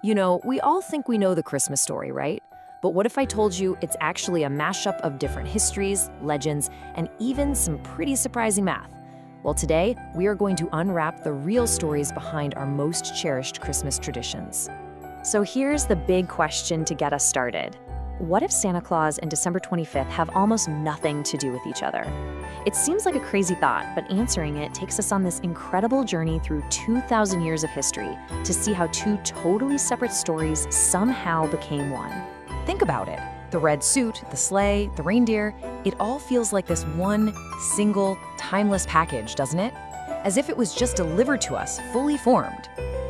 You know, we all think we know the Christmas story, right? But what if I told you it's actually a mashup of different histories, legends, and even some pretty surprising math? Well, today, we are going to unwrap the real stories behind our most cherished Christmas traditions. So here's the big question to get us started. What if Santa Claus and December 25th have almost nothing to do with each other? It seems like a crazy thought, but answering it takes us on this incredible journey through 2,000 years of history to see how two totally separate stories somehow became one. Think about it. The red suit, the sleigh, the reindeer, it all feels like this one, single, timeless package, doesn't it? As if it was just delivered to us, fully formed.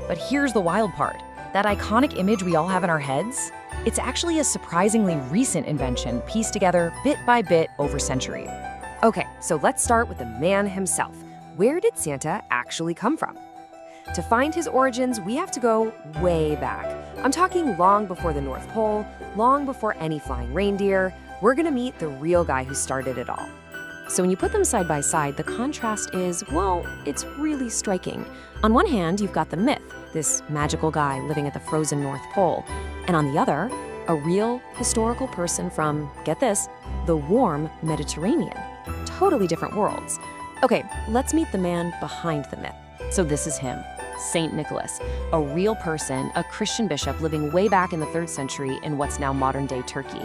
But here's the wild part. That iconic image we all have in our heads, it's actually a surprisingly recent invention pieced together bit by bit over centuries. Okay, so let's start with the man himself. Where did Santa actually come from? To find his origins, we have to go way back. I'm talking long before the North Pole, long before any flying reindeer. We're gonna meet the real guy who started it all. So when you put them side by side, the contrast is, well, it's really striking. On one hand, you've got the myth, this magical guy living at the frozen North Pole. And on the other, a real historical person from, get this, the warm Mediterranean. Totally different worlds. Okay, let's meet the man behind the myth. So this is him, Saint Nicholas, a real person, a Christian bishop living way back in the 3rd century in what's now modern-day Turkey.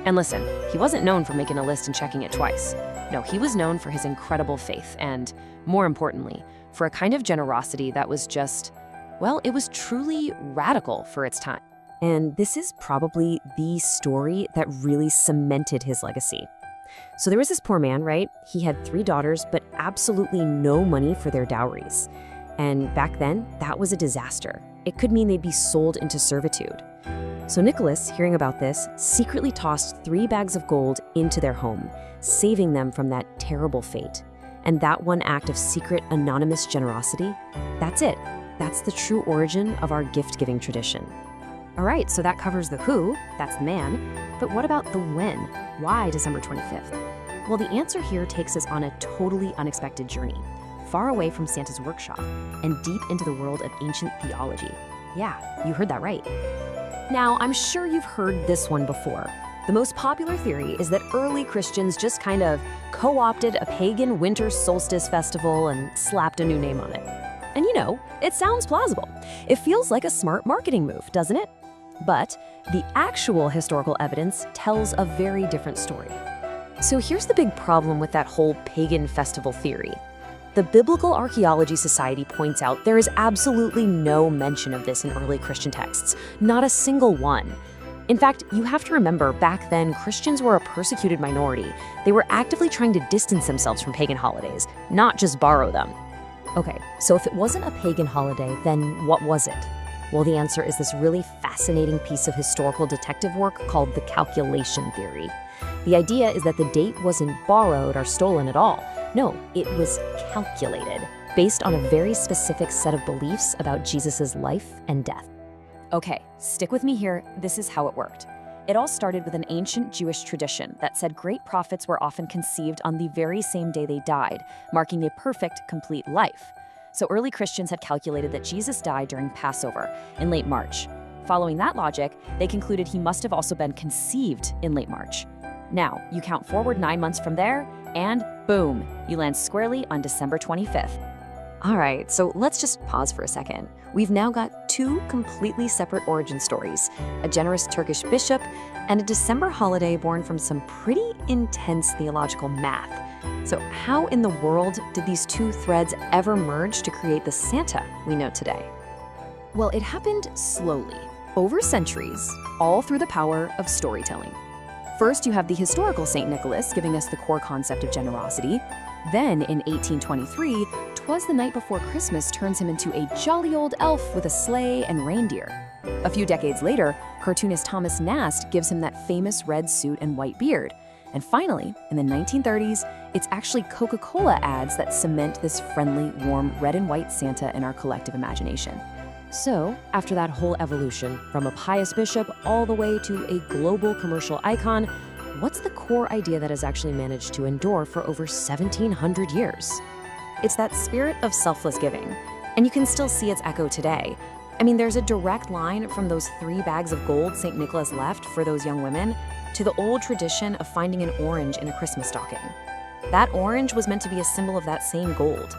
And listen, he wasn't known for making a list and checking it twice. No, he was known for his incredible faith and, more importantly, for a kind of generosity that was just, well, it was truly radical for its time. And this is probably the story that really cemented his legacy. So there was this poor man, right? He had 3 daughters, but absolutely no money for their dowries. And back then, that was a disaster. It could mean they'd be sold into servitude. So Nicholas, hearing about this, secretly tossed 3 bags of gold into their home, saving them from that terrible fate. And that one act of secret, anonymous generosity, that's it. That's the true origin of our gift-giving tradition. All right, so that covers the who, that's the man, but what about the when? Why December 25th? Well, the answer here takes us on a totally unexpected journey, far away from Santa's workshop and deep into the world of ancient theology. Yeah, you heard that right. Now, I'm sure you've heard this one before. The most popular theory is that early Christians just kind of co-opted a pagan winter solstice festival and slapped a new name on it. And you know, it sounds plausible. It feels like a smart marketing move, doesn't it? But the actual historical evidence tells a very different story. So here's the big problem with that whole pagan festival theory. The Biblical Archaeology Society points out there is absolutely no mention of this in early Christian texts, not a single one. In fact, you have to remember back then Christians were a persecuted minority. They were actively trying to distance themselves from pagan holidays, not just borrow them. Okay, so if it wasn't a pagan holiday, then what was it? Well, the answer is this really fascinating piece of historical detective work called the calculation theory. The idea is that the date wasn't borrowed or stolen at all. No, it was calculated, based on a very specific set of beliefs about Jesus' life and death. Okay, stick with me here. This is how it worked. It all started with an ancient Jewish tradition that said great prophets were often conceived on the very same day they died, marking a perfect, complete life. So early Christians had calculated that Jesus died during Passover in late March. Following that logic, they concluded he must have also been conceived in late March. Now, you count forward 9 months from there, and boom, you land squarely on December 25th. All right, so let's just pause for a second. We've now got 2 completely separate origin stories, a generous Turkish bishop and a December holiday born from some pretty intense theological math. So how in the world did these 2 threads ever merge to create the Santa we know today? Well, it happened slowly, over centuries, all through the power of storytelling. First, you have the historical St. Nicholas giving us the core concept of generosity. Then, in 1823, 'Twas the Night Before Christmas turns him into a jolly old elf with a sleigh and reindeer. A few decades later, cartoonist Thomas Nast gives him that famous red suit and white beard. And finally, in the 1930s, it's actually Coca-Cola ads that cement this friendly, warm red and white Santa in our collective imagination. So, after that whole evolution, from a pious bishop all the way to a global commercial icon, what's the core idea that has actually managed to endure for over 1,700 years? It's that spirit of selfless giving, and you can still see its echo today. I mean, there's a direct line from those 3 bags of gold St. Nicholas left for those young women to the old tradition of finding an orange in a Christmas stocking. That orange was meant to be a symbol of that same gold.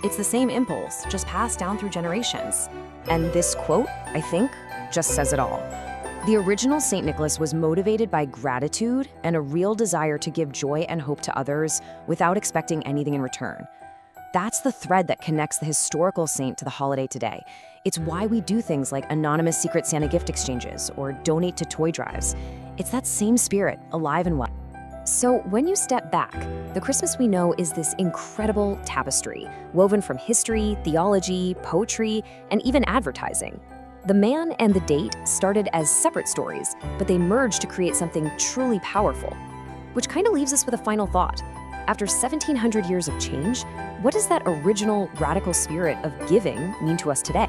It's the same impulse, just passed down through generations. And this quote, I think, just says it all. The original St. Nicholas was motivated by gratitude and a real desire to give joy and hope to others without expecting anything in return. That's the thread that connects the historical saint to the holiday today. It's why we do things like anonymous Secret Santa gift exchanges or donate to toy drives. It's that same spirit, alive and well. So when you step back, the Christmas we know is this incredible tapestry, woven from history, theology, poetry, and even advertising. The man and the date started as separate stories, but they merged to create something truly powerful. Which kind of leaves us with a final thought. After 1,700 years of change, what does that original radical spirit of giving mean to us today?